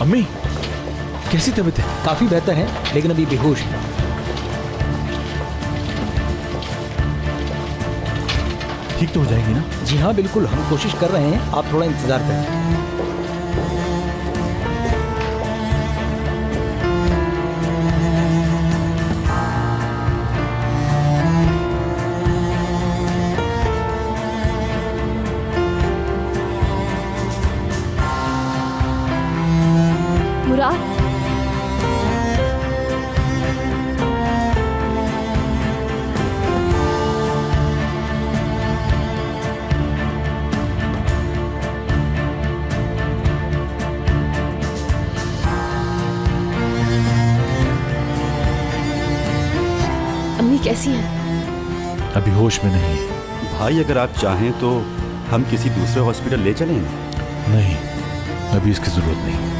अम्मी कैसी तबीयत है? काफी बेहतर है लेकिन अभी बेहोश है। ठीक तो हो जाएगी ना? जी हाँ बिल्कुल, हम कोशिश कर रहे हैं, आप थोड़ा इंतजार करें। मुराद, अम्मी कैसी हैं? अभी होश में नहीं है। भाई अगर आप चाहें तो हम किसी दूसरे हॉस्पिटल ले चलें। नहीं, अभी इसकी जरूरत नहीं।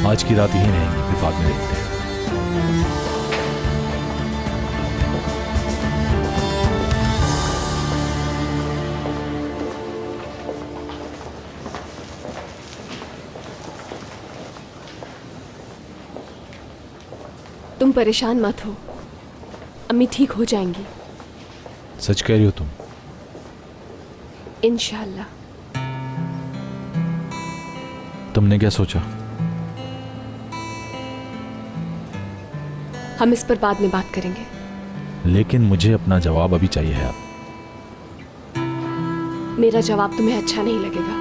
आज की रात यहीं रहेंगे, फिर बाद में देखते हैं। तुम परेशान मत हो, अम्मी ठीक हो जाएंगी सच कह रही हो तुम? इंशाल्लाह। तुमने क्या सोचा? हम इस पर बाद में बात करेंगे। लेकिन मुझे अपना जवाब अभी चाहिए है। मेरा जवाब तुम्हें अच्छा नहीं लगेगा,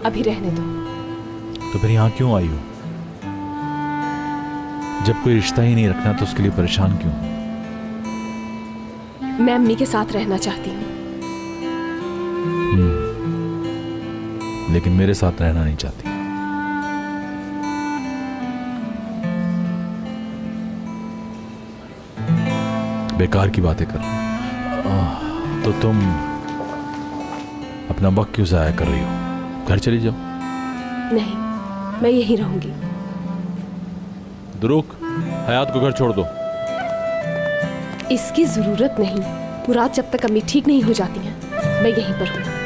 अभी रहने दो। तो फिर यहाँ क्यों आई हो? जब कोई रिश्ता ही नहीं रखना तो उसके लिए परेशान क्यों? मैं अम्मी के साथ रहना चाहती हूँ। लेकिन मेरे साथ रहना नहीं चाहती। बेकार की बातें कर रही हो। तो तुम अपना वक्त क्यों जाया कर रही हो? घर चली जाओ। नहीं, मैं यहीं रहूंगी। दुरुक, हयात को घर छोड़ दो। इसकी जरूरत नहीं। मुराद, जब तक अम्मी ठीक नहीं हो जाती हैं, मैं यहीं पर हूँ।